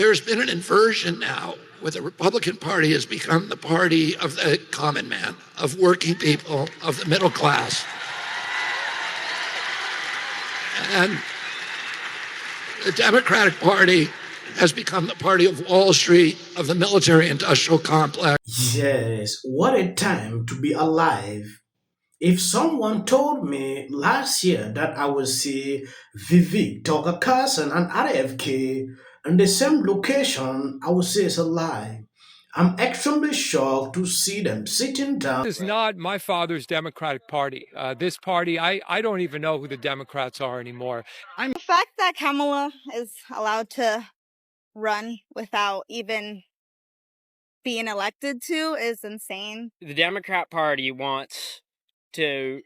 there's been an inversion now where the Republican Party has become the party of the common man, of working people, of the middle class. And the Democratic Party has become the party of Wall Street, of the military-industrial complex. Yes, what a time to be alive. If someone told me last year that I would see Dck Carlson and RFK in the same location, I would say it's a lie. I'm extremely shocked to see them sitting down. This is not my father's Democratic Party. This party, I don't even know who the Democrats are anymore. The fact that Kamala is allowed to run without even being elected to is insane. The Democrat Party wants to,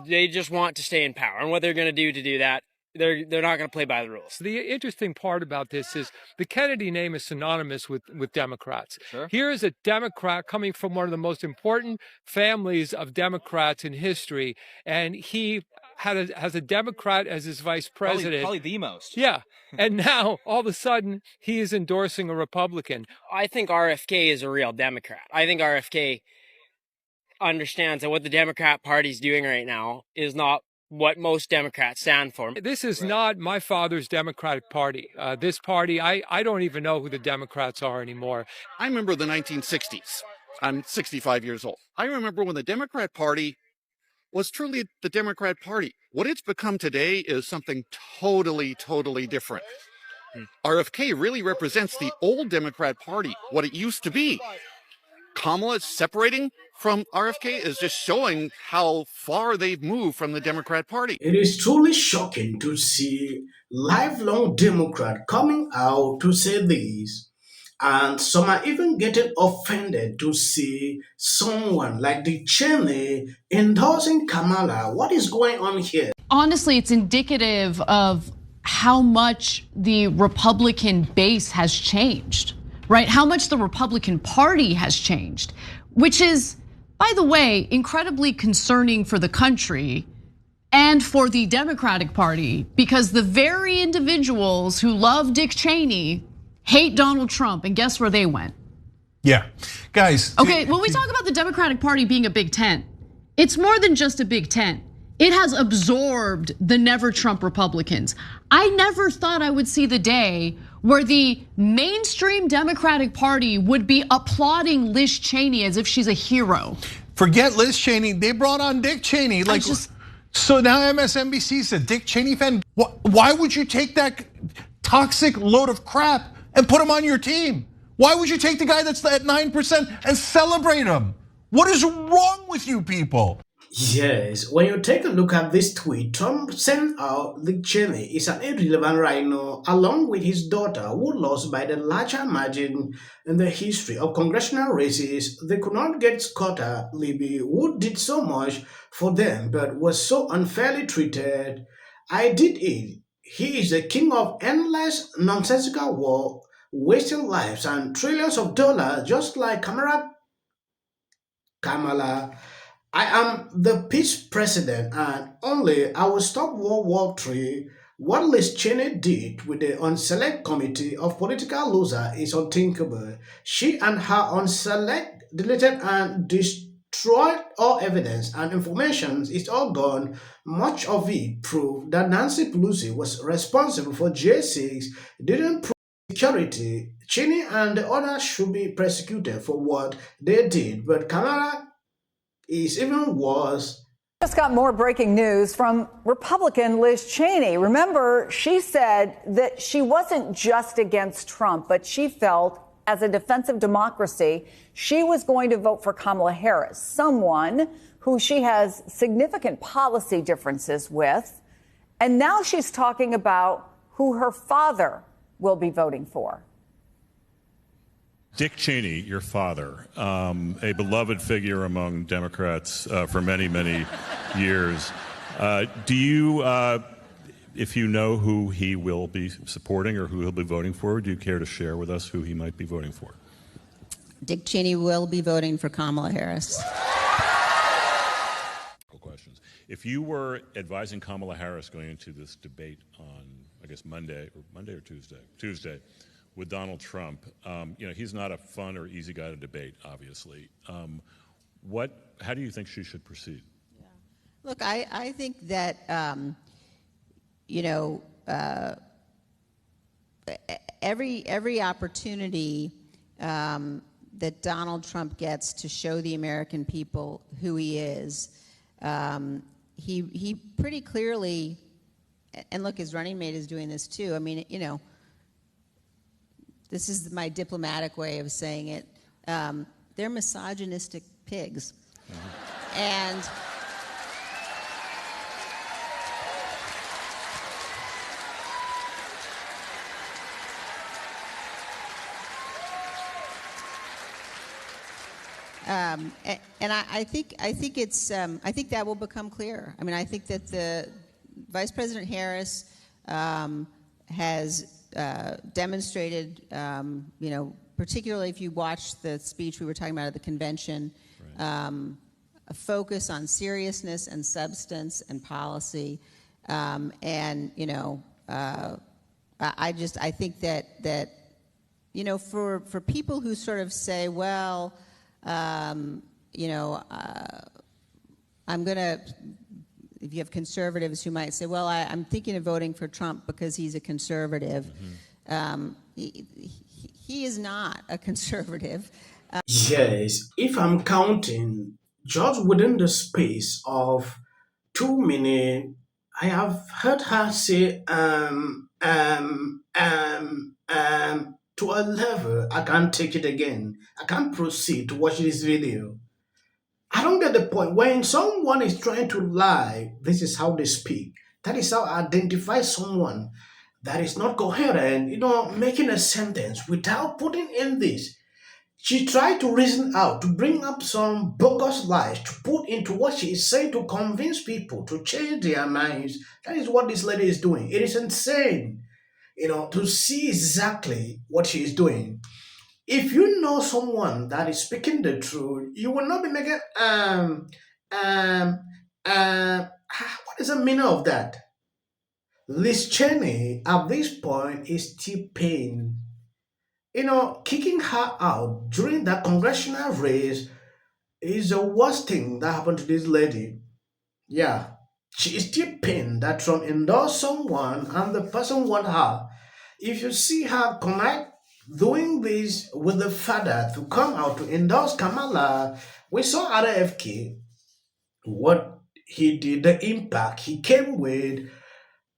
they just want to stay in power. And what they're going to do that, they're not going to play by the rules. The interesting part about this is the Kennedy name is synonymous with Democrats. Sure. Here is a Democrat coming from one of the most important families of Democrats in history, and he has a Democrat as his vice president. Probably the most. Yeah. And now, all of a sudden, he is endorsing a Republican. I think RFK is a real Democrat. I think RFK understands that what the Democrat Party is doing right now is not what most Democrats stand for. This is not my father's Democratic Party. This party, I don't even know who the Democrats are anymore. I remember the 1960s. I'm 65 years old. I remember when the Democrat Party was truly the Democrat Party. What it's become today is something totally, totally different. RFK really represents the old Democrat Party, what it used to be. Kamala separating from RFK is just showing how far they've moved from the Democrat Party. It is truly shocking to see lifelong Democrat coming out to say this. And some are even getting offended to see someone like Dck Cheney endorsing Kamala. What is going on here? Honestly, it's indicative of how much the Republican base has changed, right? How much the Republican Party has changed, which is, by the way, incredibly concerning for the country and for the Democratic Party, because the very individuals who love Dck Cheney hate Donald Trump, and guess where they went? Yeah, guys. Okay, when we talk about the Democratic Party being a big tent, it's more than just a big tent. It has absorbed the never Trump Republicans. I never thought I would see the day where the mainstream Democratic Party would be applauding Liz Cheney as if she's a hero. Forget Liz Cheney, they brought on Dck Cheney. So now MSNBC is a Dck Cheney fan. Why would you take that toxic load of crap and put him on your team? Why would you take the guy that's at 9% and celebrate him? What is wrong with you people? Yes, when you take a look at this tweet, Trump sent out Dck Cheney is an irrelevant rhino along with his daughter who lost by the larger margin in the history of congressional races. They could not get Scott Libby, who did so much for them but was so unfairly treated. I did it. He is the king of endless nonsensical war, wasting lives and trillions of dollars just like Kamala. I am the peace president and only I will stop World War III. What Liz Cheney did with the unselect committee of political losers is unthinkable. She and her unselect deleted and destroyed all evidence and information is all gone. Much of it proved that Nancy Pelosi was responsible for J6, didn't prove security. Cheney and the others should be prosecuted for what they did, but Kamala is even worse. Just got more breaking news from Republican Liz Cheney. Remember, she said that she wasn't just against Trump, but she felt as a defense of democracy, she was going to vote for Kamala Harris, someone who she has significant policy differences with. And now she's talking about who her father will be voting for. Dck Cheney, your father, a beloved figure among Democrats for many, many years. Do you, if you know who he will be supporting or who he'll be voting for, do you care to share with us who he might be voting for? Dck Cheney will be voting for Kamala Harris. Questions. If you were advising Kamala Harris going into this debate on, I guess, Monday or Tuesday, with Donald Trump. He's not a fun or easy guy to debate, obviously. How do you think she should proceed? Yeah. Look, I think that, every opportunity that Donald Trump gets to show the American people who he is, he pretty clearly, and look, his running mate is doing this too. I mean, this is my diplomatic way of saying it. They're misogynistic pigs. Mm-hmm. And I think that will become clear. I mean, I think that the Vice President Harris has demonstrated, particularly if you watch the speech we were talking about at the convention, right, a focus on seriousness and substance and policy, I think that for people who sort of say, well, I'm gonna, if you have conservatives who might say, well, I'm thinking of voting for Trump because he's a conservative. Mm-hmm. He is not a conservative. Yes, if I'm counting, just within the space of 2 minutes, I have heard her say, to a level I can't take it again. I can't proceed to watch this video. I don't get the point. When someone is trying to lie, this is how they speak. That is how I identify someone that is not coherent, making a sentence without putting in this. She tried to reason out, to bring up some bogus lies, to put into what she is saying to convince people to change their minds. That is what this lady is doing. It is insane, to see exactly what she is doing. If you know someone that is speaking the truth, you will not be making, what is the meaning of that? Liz Cheney, at this point, is still paying. Kicking her out during that congressional race is the worst thing that happened to this lady. Yeah, she is still pained that Trump endorsed someone and the person want her. If you see her connect doing this with the father to come out to endorse Kamala, we saw RFK, what he did, the impact he came with.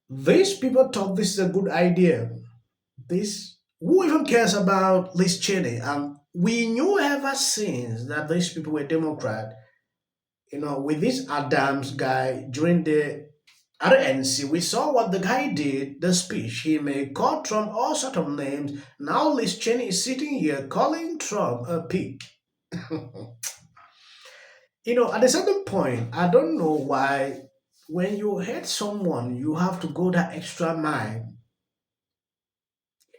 These people thought this is a good idea. Who even cares about Liz Cheney? We knew ever since that these people were Democrat. With this Adams guy during the RNC, we saw what the guy did, the speech he made, called Trump all sort of names. Now Liz Cheney is sitting here calling Trump a pig. At a certain point, I don't know why when you hate someone, you have to go that extra mile.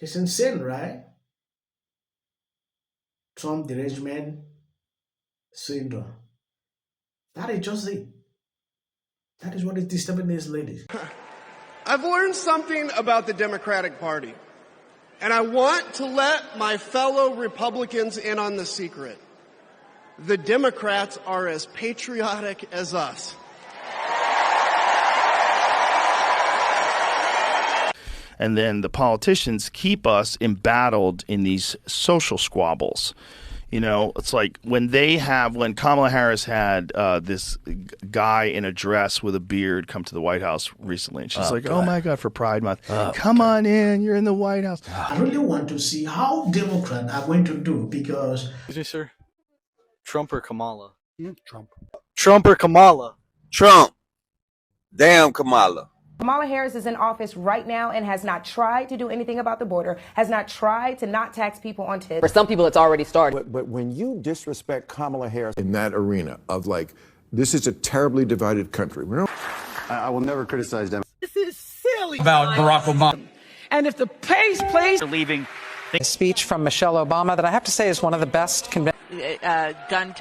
It's insane, right? Trump derangement syndrome. That is just it. That is what is disturbing these ladies. I've learned something about the Democratic Party, and I want to let my fellow Republicans in on the secret. The Democrats are as patriotic as us. And then the politicians keep us embattled in these social squabbles. It's like when Kamala Harris had this guy in a dress with a beard come to the White House recently. And she's oh my God, for Pride Month. Come on in, you're in the White House. I really want to see how Democrats are going to do because... Excuse me, sir. Trump or Kamala? Trump. Trump or Kamala? Trump. Damn Kamala. Kamala Harris is in office right now and has not tried to do anything about the border, has not tried to not tax people on tips. For some people, it's already started. But when you disrespect Kamala Harris in that arena of this is a terribly divided country. I will never criticize them. This is silly. About Barack Obama. And if the pace plays... Leaving. A speech from Michelle Obama that I have to say is one of the best... gun